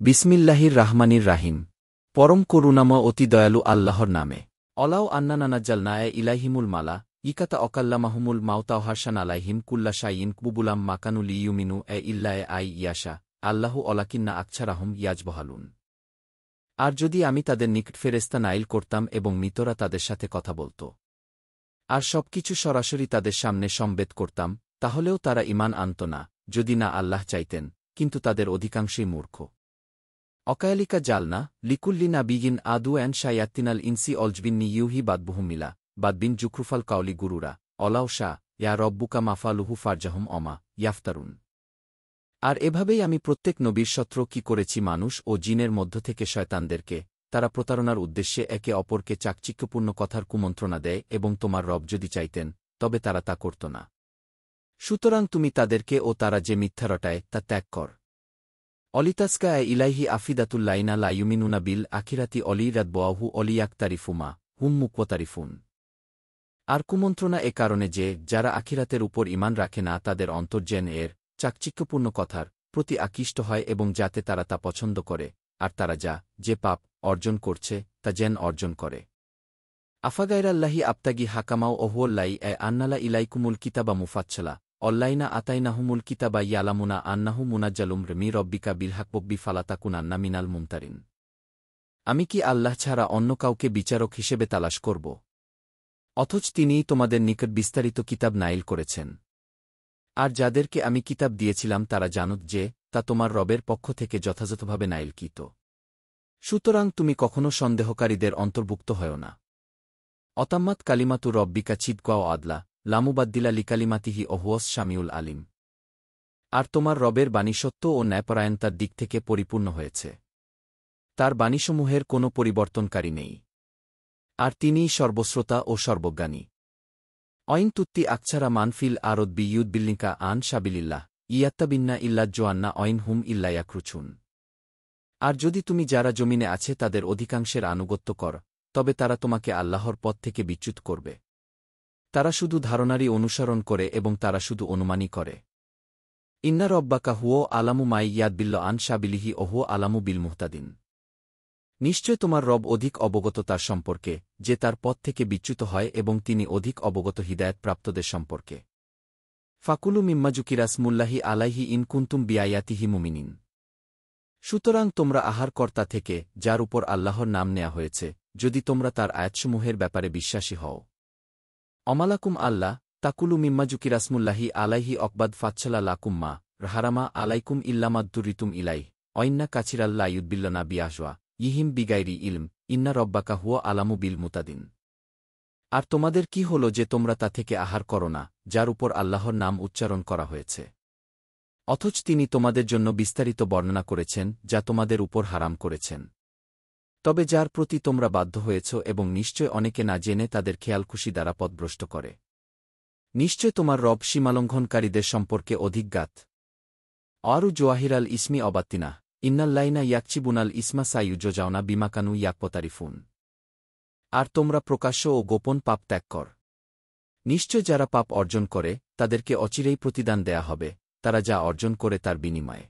বিসমিল্লাহির রাহমানির রাহিম। পরম করুণাময় অতি দয়ালু আল্লাহর নামে। অলাও আন্নানা নাজ্জালনা ইলাইহিমুল মালা ইকাতা অকাল্লামাহুমুল মাউতা হারসান আলাইহিম কুল্লা শাইইন কুবুলাম মাকানুল ইয়ুমিনু ইল্লা আই ইয়াশা আল্লাহু অলাকিন্না আকছারাহুম ইয়াজবহালুন। আর যদি আমি তাদের নিকট ফেরেশতা নাইল করতাম এবং মৃতরা তাদের সাথে কথা বলত আর সবকিছু সরাসরি তাদের সামনে সম্বেদ করতাম, তাহলেও তারা ঈমান আনত না, যদি না আল্লাহ চাইতেন, কিন্তু তাদের অধিকাংশই মূর্খ। অকায়ালিকা জালনা লিকুল্লি নাবিয়িন আদুয়ান শায়াতিনাল ইনসি অলজবিন্নি ইউহি বাদবুহুমিলা বাদবিন জুকরুফাল কাউলি গুরুরা অলাও শাহ ইয়া রব্বুকা মাফালুহু ফারজাহুম অমা ইয়াফতারুন। আর এভাবেই আমি প্রত্যেক নবীর শত্রু কি করেছি মানুষ ও জিনের মধ্য থেকে শয়তানদেরকে, তারা প্রতারণার উদ্দেশ্যে একে অপরকে চাকচিক্যপূর্ণ কথার কুমন্ত্রণা দেয় এবং তোমার রব যদি চাইতেন, তবে তারা তা করত না। সুতরাং তুমি তাদেরকে ও তারা যে মিথ্যা রটায় তা ত্যাগ কর। অলিতাস্কা ইলাইহি আফিদাতুল্লাইনা লাইয়ুমিনুনা বিল আখিরাতি অলিরাত বোয়াহু অলিয়াক্তারিফুমা হুম মুক্তারিফুন। আর কুমন্ত্রণা এ কারণে যে, যারা আখিরাতের উপর ঈমান রাখে না তাদের অন্তর্জেন এর চাকচিক্যপূর্ণ কথার প্রতি আকৃষ্ট হয় এবং যাতে তারা তা পছন্দ করে, আর তারা যে পাপ অর্জন করছে তা যেন অর্জন করে। আফাগাইরাল্লাহি আবতাগি হাকামাও ওহুয়াল্লাই আন্নালা ইলাইকুমুল কিতাবা মুফাচ্ছলা অল্লাইনা আতাইনাহুমুল কিতাবা ইয়ালামুনা আন্নাহু মুনাজ্জালুম মি রব্বিকা বিলহাকবব্বি ফালাতাকুনান্না মিনাল মুমতারিন। আমি কি আল্লাহ ছাড়া অন্য কাউকে বিচারক হিসেবে তালাশ করব? অথচ তিনিই তোমাদের নিকট বিস্তারিত কিতাব নাইল করেছেন। আর যাদেরকে আমি কিতাব দিয়েছিলাম তারা জানত যে, তা তোমার রবের পক্ষ থেকে যথাযথভাবে নাইলকৃত। সুতরাং তুমি কখনও সন্দেহকারীদের অন্তর্ভুক্ত হয় না। অতাম্মাত কালিমাতু রব্বিকা ছিদকাও আদলা লামুবাদ্দিলা লিকালিমাতিহি অহুয়স শামিউল আলিম। আর তোমার রবের বাণী সত্য ও ন্যায়পরায়ণতার দিক থেকে পরিপূর্ণ হয়েছে। তার বাণীসমূহের কোনো পরিবর্তনকারী নেই। আর তিনিই সর্বশ্রোতা ও সর্বজ্ঞানী। অইন তুত্তি আকছারা মানফিল আরদ বিয়ুদ বিল্লিকা আন সাবিলিল্লাহ ইয়াত্তাবিন্না ইল্লাদ জোয়ান্না অইন হুম ইল্লায়াকরুছুন। আর যদি তুমি যারা জমিনে আছে তাদের অধিকাংশের আনুগত্য কর, তবে তারা তোমাকে আল্লাহর পথ থেকে বিচ্যুত করবে। তারা শুধু ধারণারই অনুসরণ করে এবং তারা শুধু অনুমানই করে। ইন্না রব্বাকা হুও আলামু মাই ইয়াদবিল্ল আন সাবিলিহি ওহুও আলামু বিল মুহতাদিন। নিশ্চয় তোমার রব অধিক অবগত তার সম্পর্কে, যে তার পথ থেকে বিচ্যুত হয়, এবং তিনি অধিক অবগত হিদায়াত প্রাপ্তদের সম্পর্কে। ফাকুলু মিম্মাজুকিরাসমুল্লাহি আলাইহি ইন কুন্তুম বিআয়াতিহি মুমিনিন। সুতরাং তোমরা আহার কর্তা থেকে, যার উপর আল্লাহর নাম নেয়া হয়েছে, যদি তোমরা তার আয়াতসমূহের ব্যাপারে বিশ্বাসী হও। অমালাকুম আল্লাহ তাকুলু মিম্মাজুকিরাসমুল্লাহি আলাইহি অকবাদ ফাচ্ছলা লাকুম্মা হারামা আলাইকুম ইল্লামাদ্দুরিতুম ইলাইহ অইন্না কাছিরাল্লা ইউদ্বিল্লনা বিয়াহওয়া ইহিম বিগাইরি ইলম ইন্না রব্বাকা হুয়া আলামু বিল মুতাদিন। আর তোমাদের কি হল যে তোমরা তা থেকে আহার করো না, যার উপর আল্লাহর নাম উচ্চারণ করা হয়েছে, অথচ তিনি তোমাদের জন্য বিস্তারিত বর্ণনা করেছেন যা তোমাদের উপর হারাম করেছেন। তবে যার প্রতি তোমরা বাধ্য হয়েছ এবং নিশ্চয় অনেকে না জেনে তাদের খেয়ালখুশি দ্বারা পথভ্রষ্ট করে। নিশ্চয় তোমার রব সীমালঙ্ঘনকারীদের সম্পর্কে অধিজ্ঞাত। আরু জোয়াহিরাল ইসমি অবাত্তিনা ইন্নাল্লাইনা ইয়াকচিবুনাল ইসমা সাইয়ুজজাউনা বিমাকানু ইয়াকপতারিফুন। আর তোমরা প্রকাশ্য ও গোপন পাপ ত্যাগ কর। নিশ্চয় যারা পাপ অর্জন করে তাদেরকে অচিরেই প্রতিদান দেয়া হবে, তারা যা অর্জন করে তার বিনিময়ে।